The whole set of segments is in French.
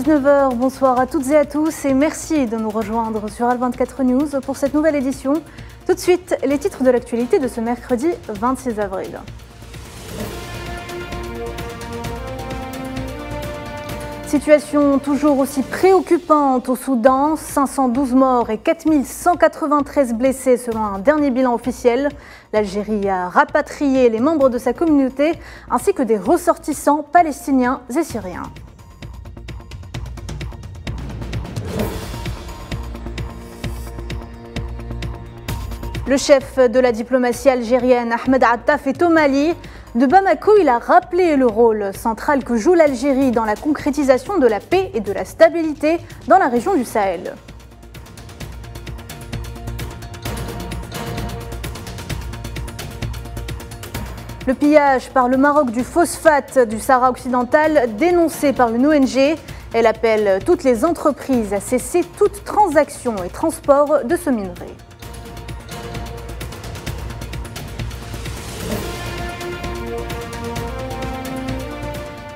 19 h, bonsoir à toutes et à tous et merci de nous rejoindre sur Al24 News pour cette nouvelle édition. Tout de suite, les titres de l'actualité de ce mercredi 26 avril. Situation toujours aussi préoccupante au Soudan, 512 morts et 4193 blessés selon un dernier bilan officiel. L'Algérie a rapatrié les membres de sa communauté ainsi que des ressortissants palestiniens et syriens. Le chef de la diplomatie algérienne, Ahmed Attaf, est au Mali. De Bamako, il a rappelé le rôle central que joue l'Algérie dans la concrétisation de la paix et de la stabilité dans la région du Sahel. Le pillage par le Maroc du phosphate du Sahara occidental, dénoncé par une ONG, elle appelle toutes les entreprises à cesser toute transaction et transport de ce minerai.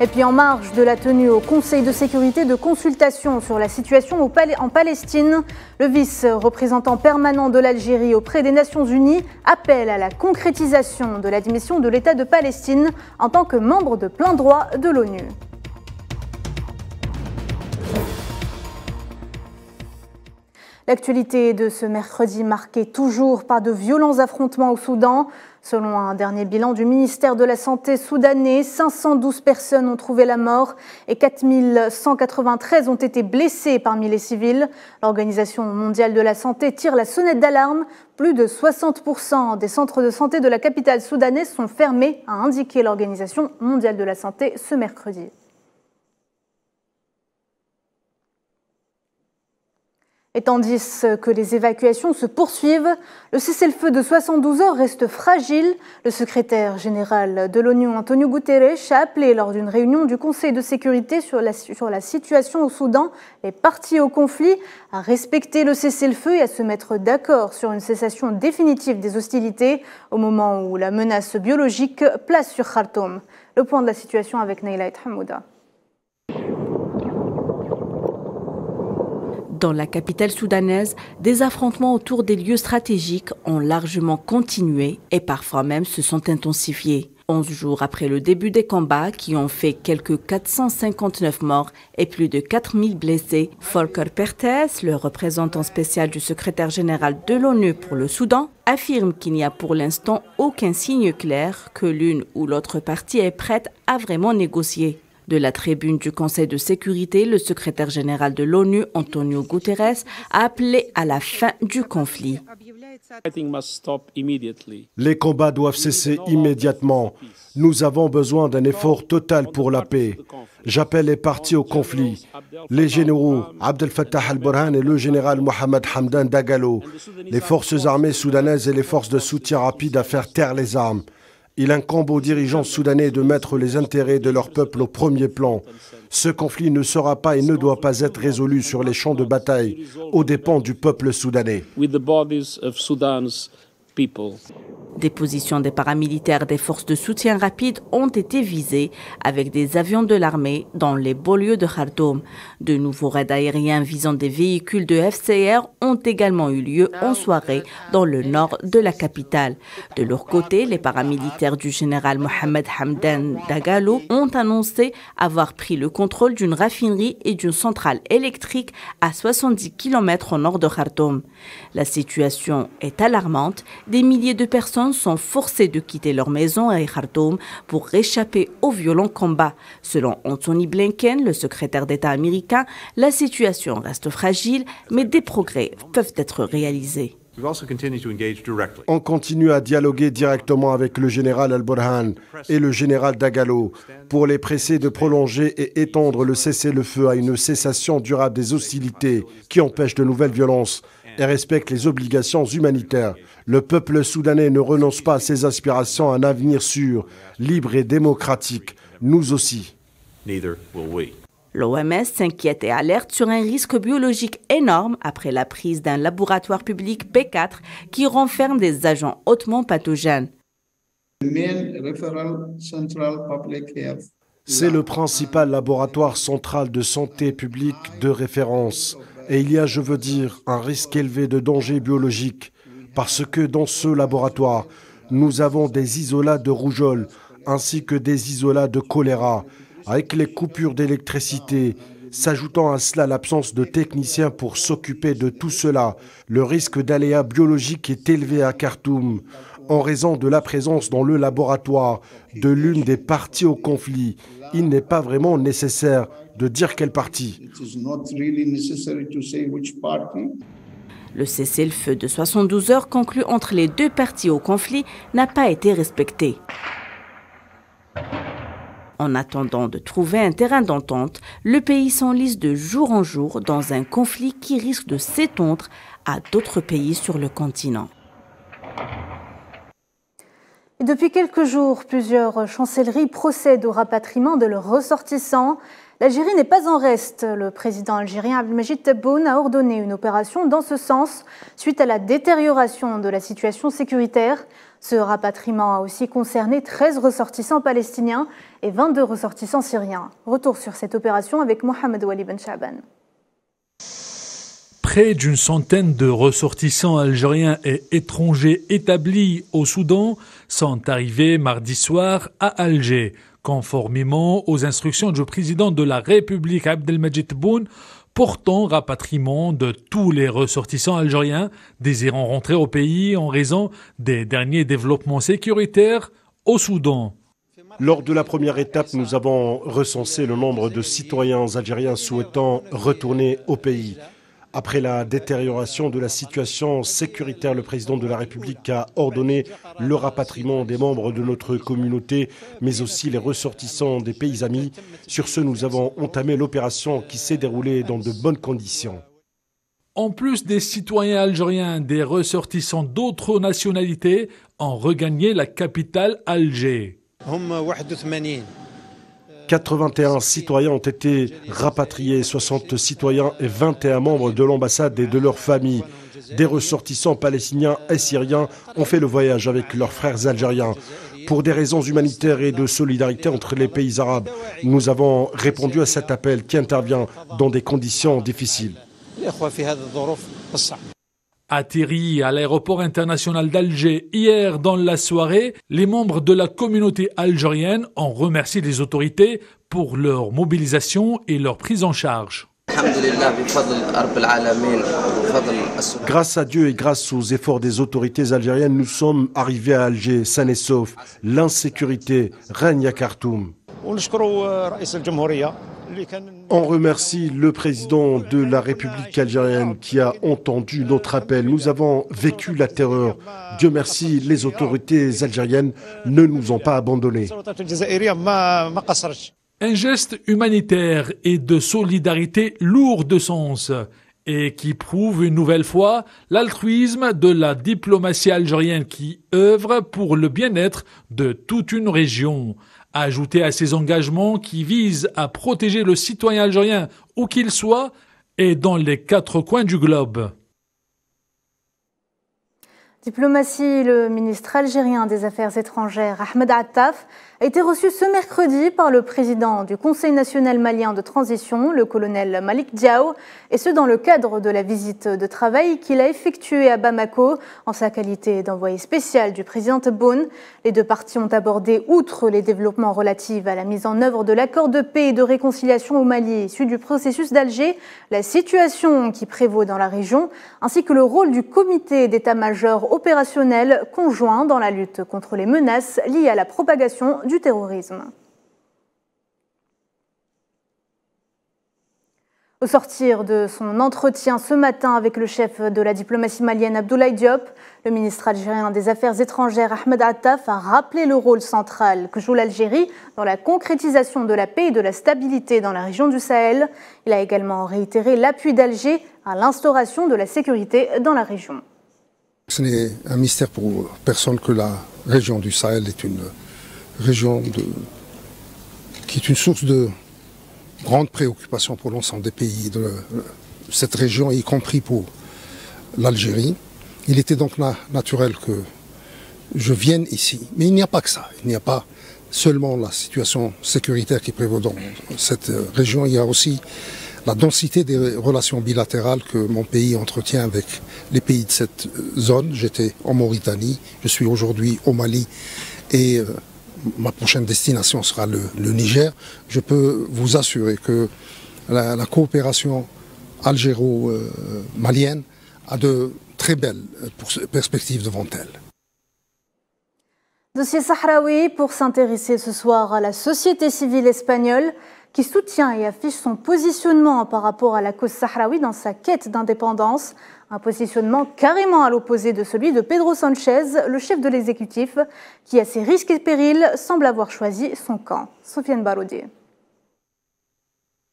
Et puis en marge de la tenue au Conseil de sécurité de consultation sur la situation en Palestine, le vice-représentant permanent de l'Algérie auprès des Nations Unies appelle à la concrétisation de l'admission de l'État de Palestine en tant que membre de plein droit de l'ONU. L'actualité de ce mercredi marquée toujours par de violents affrontements au Soudan. Selon un dernier bilan du ministère de la Santé soudanais, 512 personnes ont trouvé la mort et 4193 ont été blessées parmi les civils. L'Organisation mondiale de la santé tire la sonnette d'alarme. Plus de 60% des centres de santé de la capitale soudanaise sont fermés, a indiqué l'Organisation mondiale de la santé ce mercredi. Et tandis que les évacuations se poursuivent, le cessez-le-feu de 72 heures reste fragile. Le secrétaire général de l'ONU, Antonio Guterres, a appelé lors d'une réunion du Conseil de sécurité sur la situation au Soudan les parties au conflit à respecter le cessez-le-feu et à se mettre d'accord sur une cessation définitive des hostilités au moment où la menace biologique place sur Khartoum. Le point de la situation avec Naila Hamouda. Dans la capitale soudanaise, des affrontements autour des lieux stratégiques ont largement continué et parfois même se sont intensifiés. 11 jours après le début des combats qui ont fait quelques 459 morts et plus de 4000 blessés, Volker Perthes, le représentant spécial du secrétaire général de l'ONU pour le Soudan, affirme qu'il n'y a pour l'instant aucun signe clair que l'une ou l'autre partie est prête à vraiment négocier. De la tribune du Conseil de sécurité, le secrétaire général de l'ONU, Antonio Guterres, a appelé à la fin du conflit. Les combats doivent cesser immédiatement. Nous avons besoin d'un effort total pour la paix. J'appelle les parties au conflit, les généraux Abdel Fattah al-Burhan et le général Mohamed Hamdan Dagalo, les forces armées soudanaises et les forces de soutien rapide à faire taire les armes. Il incombe aux dirigeants soudanais de mettre les intérêts de leur peuple au premier plan. Ce conflit ne sera pas et ne doit pas être résolu sur les champs de bataille, aux dépens du peuple soudanais. Des positions des paramilitaires des forces de soutien rapide ont été visées avec des avions de l'armée dans les beaux lieux de Khartoum. De nouveaux raids aériens visant des véhicules de FCR ont également eu lieu en soirée dans le nord de la capitale. De leur côté, les paramilitaires du général Mohamed Hamdan Dagalo ont annoncé avoir pris le contrôle d'une raffinerie et d'une centrale électrique à 70 km au nord de Khartoum. La situation est alarmante. Des milliers de personnes sont forcées de quitter leur maison à Khartoum pour échapper aux violents combats. Selon Anthony Blinken, le secrétaire d'État américain, la situation reste fragile, mais des progrès peuvent être réalisés. On continue à dialoguer directement avec le général Al-Burhan et le général Dagalo pour les presser de prolonger et étendre le cessez-le-feu à une cessation durable des hostilités qui empêche de nouvelles violences et respecte les obligations humanitaires. Le peuple soudanais ne renonce pas à ses aspirations à un avenir sûr, libre et démocratique. Nous aussi. L'OMS s'inquiète et alerte sur un risque biologique énorme après la prise d'un laboratoire public P4 qui renferme des agents hautement pathogènes. C'est le principal laboratoire central de santé publique de référence. Et il y a, je veux dire, un risque élevé de danger biologique. Parce que dans ce laboratoire, nous avons des isolats de rougeole ainsi que des isolats de choléra. Avec les coupures d'électricité, s'ajoutant à cela l'absence de techniciens pour s'occuper de tout cela, le risque d'aléas biologiques est élevé à Khartoum en raison de la présence dans le laboratoire de l'une des parties au conflit. Il n'est pas vraiment nécessaire de dire quelle partie. Le cessez-le-feu de 72 heures conclu entre les deux parties au conflit n'a pas été respecté. En attendant de trouver un terrain d'entente, le pays s'enlise de jour en jour dans un conflit qui risque de s'étendre à d'autres pays sur le continent. Et depuis quelques jours, plusieurs chancelleries procèdent au rapatriement de leurs ressortissants. L'Algérie n'est pas en reste. Le président algérien Abdelmajid Tebboune a ordonné une opération dans ce sens suite à la détérioration de la situation sécuritaire. Ce rapatriement a aussi concerné 13 ressortissants palestiniens et 22 ressortissants syriens. Retour sur cette opération avec Mohamed Wali Ben Chaban. Près d'une centaine de ressortissants algériens et étrangers établis au Soudan sont arrivés mardi soir à Alger, conformément aux instructions du président de la République Abdelmajid Tebboune portant rapatriement de tous les ressortissants algériens désirant rentrer au pays en raison des derniers développements sécuritaires au Soudan. Lors de la première étape, nous avons recensé le nombre de citoyens algériens souhaitant retourner au pays. Après la détérioration de la situation sécuritaire, le président de la République a ordonné le rapatriement des membres de notre communauté, mais aussi les ressortissants des pays amis. Sur ce, nous avons entamé l'opération qui s'est déroulée dans de bonnes conditions. En plus des citoyens algériens, des ressortissants d'autres nationalités ont regagné la capitale Alger. 81 citoyens ont été rapatriés, 60 citoyens et 21 membres de l'ambassade et de leurs familles. Des ressortissants palestiniens et syriens ont fait le voyage avec leurs frères algériens. Pour des raisons humanitaires et de solidarité entre les pays arabes, nous avons répondu à cet appel qui intervient dans des conditions difficiles. Atterris à l'aéroport international d'Alger hier dans la soirée, les membres de la communauté algérienne ont remercié les autorités pour leur mobilisation et leur prise en charge. Grâce à Dieu et grâce aux efforts des autorités algériennes, nous sommes arrivés à Alger, sains et saufs. L'insécurité règne à Khartoum. On remercie le président de la République algérienne qui a entendu notre appel. Nous avons vécu la terreur. Dieu merci, les autorités algériennes ne nous ont pas abandonnés. Un geste humanitaire et de solidarité lourd de sens et qui prouve une nouvelle fois l'altruisme de la diplomatie algérienne qui œuvre pour le bien-être de toute une région. Ajouté à ces engagements qui visent à protéger le citoyen algérien où qu'il soit et dans les 4 coins du globe. Diplomatie, le ministre algérien des Affaires étrangères Ahmed Attaf a été reçu ce mercredi par le président du Conseil national malien de transition, le colonel Malik Diaw, et ce dans le cadre de la visite de travail qu'il a effectuée à Bamako en sa qualité d'envoyé spécial du président Tebboune. Les deux parties ont abordé, outre les développements relatifs à la mise en œuvre de l'accord de paix et de réconciliation au Mali issu du processus d'Alger, la situation qui prévaut dans la région, ainsi que le rôle du comité d'état-major opérationnel conjoint dans la lutte contre les menaces liées à la propagation du terrorisme. Au sortir de son entretien ce matin avec le chef de la diplomatie malienne Abdoulaye Diop, le ministre algérien des Affaires étrangères Ahmed Attaf a rappelé le rôle central que joue l'Algérie dans la concrétisation de la paix et de la stabilité dans la région du Sahel. Il a également réitéré l'appui d'Alger à l'instauration de la sécurité dans la région. Ce n'est un mystère pour personne que la région du Sahel est une région qui est une source de grande préoccupation pour l'ensemble des pays de cette région, y compris pour l'Algérie. Il était donc naturel que je vienne ici. Mais il n'y a pas que ça. Il n'y a pas seulement la situation sécuritaire qui prévaut dans cette région, il y a aussi la densité des relations bilatérales que mon pays entretient avec les pays de cette zone. J'étais en Mauritanie, je suis aujourd'hui au Mali et ma prochaine destination sera le Niger. Je peux vous assurer que la coopération algéro-malienne a de très belles perspectives devant elle. Dossier sahraoui pour s'intéresser ce soir à la société civile espagnole qui soutient et affiche son positionnement par rapport à la cause sahraoui dans sa quête d'indépendance. Un positionnement carrément à l'opposé de celui de Pedro Sánchez, le chef de l'exécutif, qui à ses risques et périls semble avoir choisi son camp. Sofiane Baroudi.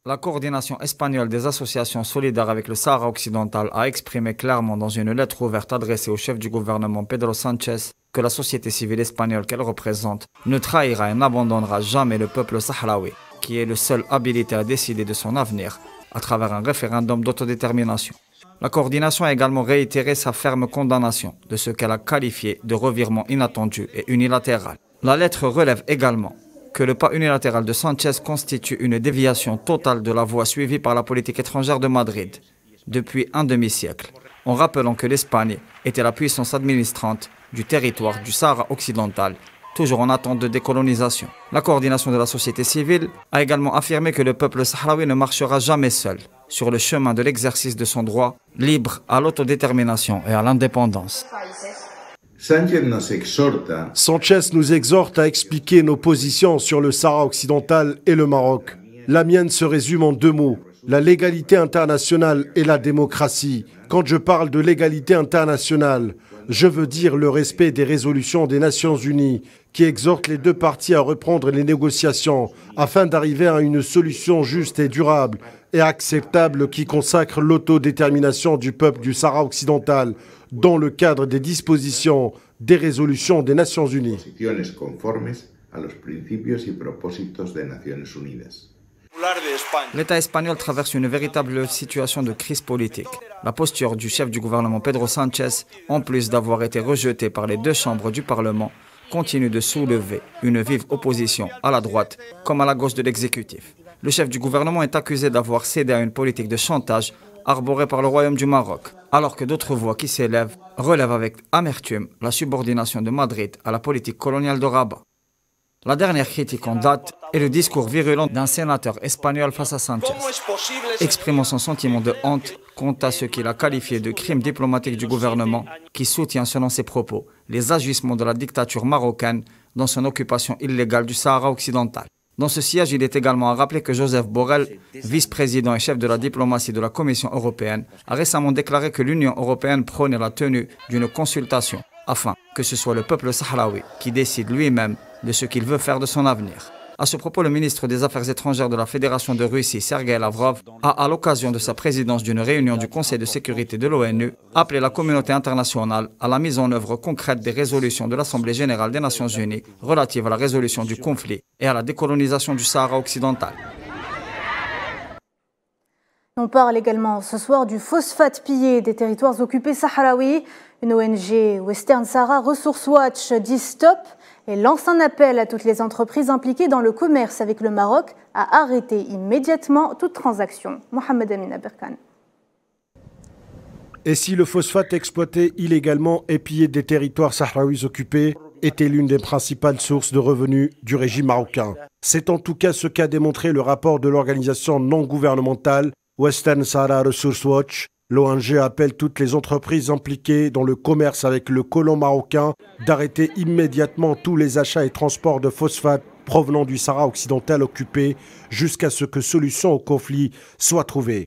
La coordination espagnole des associations solidaires avec le Sahara occidental a exprimé clairement dans une lettre ouverte adressée au chef du gouvernement Pedro Sánchez que la société civile espagnole qu'elle représente ne trahira et n'abandonnera jamais le peuple sahraoui, qui est le seul habilité à décider de son avenir à travers un référendum d'autodétermination. La coordination a également réitéré sa ferme condamnation de ce qu'elle a qualifié de revirement inattendu et unilatéral. La lettre relève également que le pas unilatéral de Sánchez constitue une déviation totale de la voie suivie par la politique étrangère de Madrid depuis un demi-siècle, en rappelant que l'Espagne était la puissance administrante du territoire du Sahara occidental, toujours en attente de décolonisation. La coordination de la société civile a également affirmé que le peuple sahraoui ne marchera jamais seul sur le chemin de l'exercice de son droit libre à l'autodétermination et à l'indépendance. Sánchez nous exhorte à expliquer nos positions sur le Sahara occidental et le Maroc. La mienne se résume en deux mots, la légalité internationale et la démocratie. Quand je parle de légalité internationale, je veux dire le respect des résolutions des Nations Unies qui exhortent les deux parties à reprendre les négociations afin d'arriver à une solution juste et durable et acceptable qui consacre l'autodétermination du peuple du Sahara occidental dans le cadre des dispositions des résolutions des Nations Unies. L'État espagnol traverse une véritable situation de crise politique. La posture du chef du gouvernement Pedro Sánchez, en plus d'avoir été rejetée par les deux chambres du Parlement, continue de soulever une vive opposition à la droite comme à la gauche de l'exécutif. Le chef du gouvernement est accusé d'avoir cédé à une politique de chantage arborée par le Royaume du Maroc, alors que d'autres voix qui s'élèvent relèvent avec amertume la subordination de Madrid à la politique coloniale de Rabat. La dernière critique en date est le discours virulent d'un sénateur espagnol face à Sánchez, exprimant son sentiment de honte quant à ce qu'il a qualifié de crime diplomatique du gouvernement qui soutient selon ses propos les agissements de la dictature marocaine dans son occupation illégale du Sahara occidental. Dans ce siège, il est également à rappeler que Josep Borrell, vice-président et chef de la diplomatie de la Commission européenne, a récemment déclaré que l'Union européenne prônait la tenue d'une consultation afin que ce soit le peuple sahraoui qui décide lui-même de ce qu'il veut faire de son avenir. À ce propos, le ministre des Affaires étrangères de la Fédération de Russie, Sergei Lavrov, a, à l'occasion de sa présidence d'une réunion du Conseil de sécurité de l'ONU, appelé la communauté internationale à la mise en œuvre concrète des résolutions de l'Assemblée générale des Nations unies relatives à la résolution du conflit et à la décolonisation du Sahara occidental. On parle également ce soir du phosphate pillé des territoires occupés sahraouis. Une ONG Western Sahara Resource Watch dit stop et lance un appel à toutes les entreprises impliquées dans le commerce avec le Maroc à arrêter immédiatement toute transaction. Mohamed Amin Aberkan. Et si le phosphate exploité illégalement et pillé des territoires sahraouis occupés était l'une des principales sources de revenus du régime marocain? C'est en tout cas ce qu'a démontré le rapport de l'organisation non gouvernementale Western Sahara Resource Watch. L'ONG appelle toutes les entreprises impliquées dans le commerce avec le colon marocain d'arrêter immédiatement tous les achats et transports de phosphate provenant du Sahara occidental occupé jusqu'à ce que solution au conflit soit trouvée.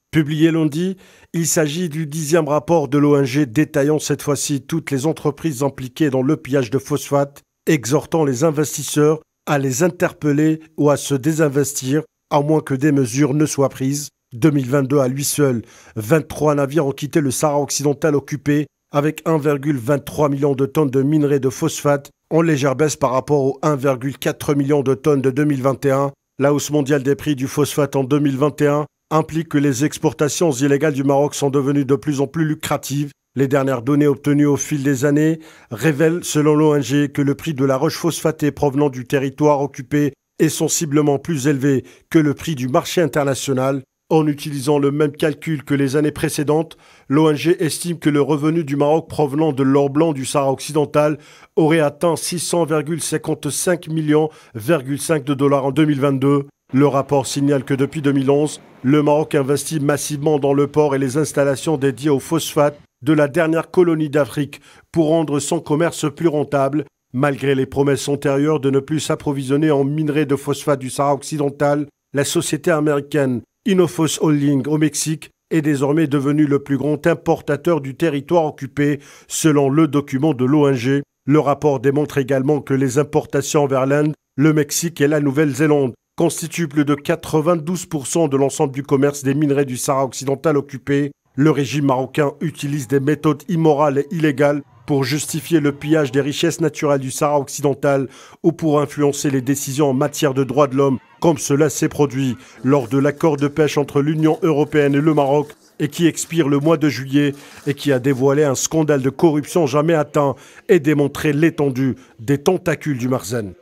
Publié lundi, il s'agit du 10e rapport de l'ONG détaillant cette fois-ci toutes les entreprises impliquées dans le pillage de phosphate, exhortant les investisseurs à les interpeller ou à se désinvestir à moins que des mesures ne soient prises. 2022 à lui seul, 23 navires ont quitté le Sahara occidental occupé avec 1,23 million de tonnes de minerais de phosphate, en légère baisse par rapport aux 1,4 million de tonnes de 2021. La hausse mondiale des prix du phosphate en 2021 implique que les exportations illégales du Maroc sont devenues de plus en plus lucratives Les dernières données obtenues au fil des années révèlent, selon l'ONG, que le prix de la roche phosphatée provenant du territoire occupé est sensiblement plus élevé que le prix du marché international. En utilisant le même calcul que les années précédentes, l'ONG estime que le revenu du Maroc provenant de l'or blanc du Sahara occidental aurait atteint 600,55 millions de dollars en 2022. Le rapport signale que depuis 2011, le Maroc investit massivement dans le port et les installations dédiées au phosphate de la dernière colonie d'Afrique pour rendre son commerce plus rentable, malgré les promesses antérieures de ne plus s'approvisionner en minerais de phosphate du Sahara occidental. La société américaine Innophos Holding au Mexique est désormais devenu le plus grand importateur du territoire occupé, selon le document de l'ONG. Le rapport démontre également que les importations vers l'Inde, le Mexique et la Nouvelle-Zélande constituent plus de 92% de l'ensemble du commerce des minerais du Sahara occidental occupé. Le régime marocain utilise des méthodes immorales et illégales pour justifier le pillage des richesses naturelles du Sahara occidental ou pour influencer les décisions en matière de droits de l'homme, comme cela s'est produit lors de l'accord de pêche entre l'Union européenne et le Maroc et qui expire le mois de juillet et qui a dévoilé un scandale de corruption jamais atteint et démontré l'étendue des tentacules du Marzen.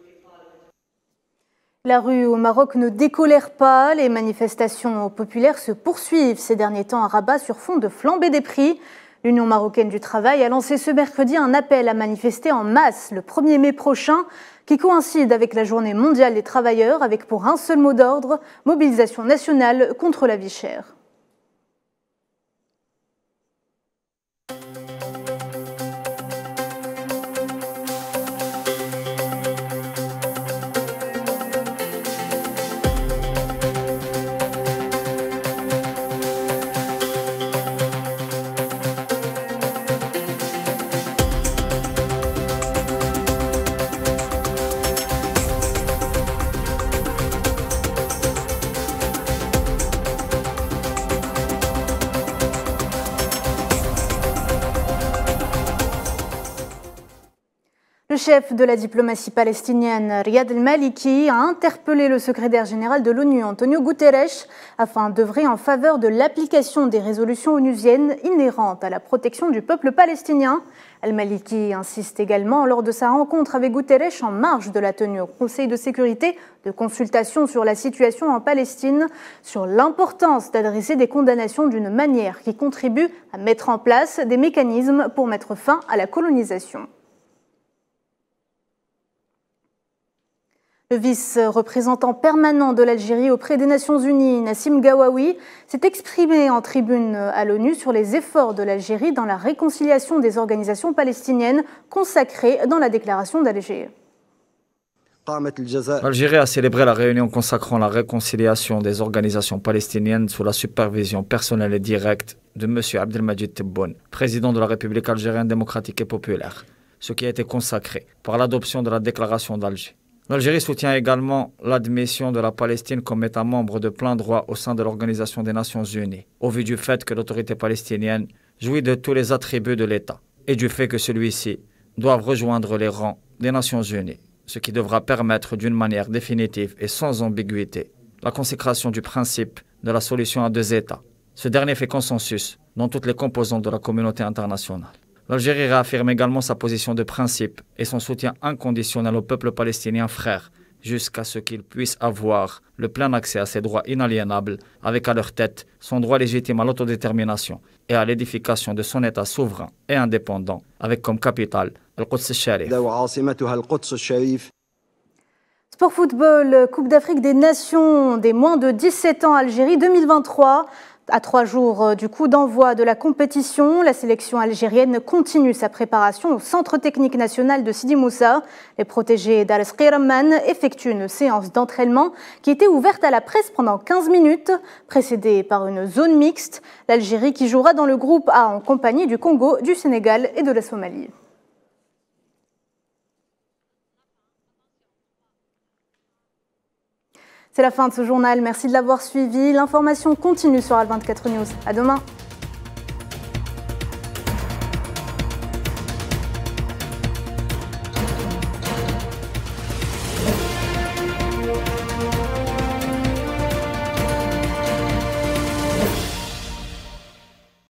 La rue au Maroc ne décolère pas. Les manifestations populaires se poursuivent ces derniers temps à Rabat sur fond de flambée des prix. L'Union marocaine du travail a lancé ce mercredi un appel à manifester en masse le 1er mai prochain, qui coïncide avec la journée mondiale des travailleurs, avec pour un seul mot d'ordre, mobilisation nationale contre la vie chère. Le chef de la diplomatie palestinienne, Riyad al-Maliki, a interpellé le secrétaire général de l'ONU, Antonio Guterres, afin d'œuvrer en faveur de l'application des résolutions onusiennes inhérentes à la protection du peuple palestinien. Al-Maliki insiste également lors de sa rencontre avec Guterres en marge de la tenue au Conseil de sécurité de consultation sur la situation en Palestine, sur l'importance d'adresser des condamnations d'une manière qui contribue à mettre en place des mécanismes pour mettre fin à la colonisation. Le vice-représentant permanent de l'Algérie auprès des Nations Unies, Nassim Gawawi, s'est exprimé en tribune à l'ONU sur les efforts de l'Algérie dans la réconciliation des organisations palestiniennes consacrées dans la déclaration d'Alger. L'Algérie a célébré la réunion consacrant la réconciliation des organisations palestiniennes sous la supervision personnelle et directe de M. Abdelmajid Tebboune, président de la République algérienne démocratique et populaire, ce qui a été consacré par l'adoption de la déclaration d'Alger. L'Algérie soutient également l'admission de la Palestine comme État membre de plein droit au sein de l'Organisation des Nations Unies, au vu du fait que l'autorité palestinienne jouit de tous les attributs de l'État et du fait que celui-ci doit rejoindre les rangs des Nations Unies, ce qui devra permettre d'une manière définitive et sans ambiguïté la consécration du principe de la solution à deux États. Ce dernier fait consensus dans toutes les composantes de la communauté internationale. L'Algérie réaffirme également sa position de principe et son soutien inconditionnel au peuple palestinien frère, jusqu'à ce qu'il puisse avoir le plein accès à ses droits inaliénables, avec à leur tête son droit légitime à l'autodétermination et à l'édification de son État souverain et indépendant, avec comme capitale Al-Quds al-Sharif. Sport football, Coupe d'Afrique des Nations des moins de 17 ans Algérie 2023. À 3 jours du coup d'envoi de la compétition, la sélection algérienne continue sa préparation au Centre technique national de Sidi Moussa. Les protégés d'Al Sqiraman effectuent une séance d'entraînement qui était ouverte à la presse pendant 15 minutes, précédée par une zone mixte. L'Algérie qui jouera dans le groupe A en compagnie du Congo, du Sénégal et de la Somalie. C'est la fin de ce journal. Merci de l'avoir suivi. L'information continue sur Al24 News. À demain.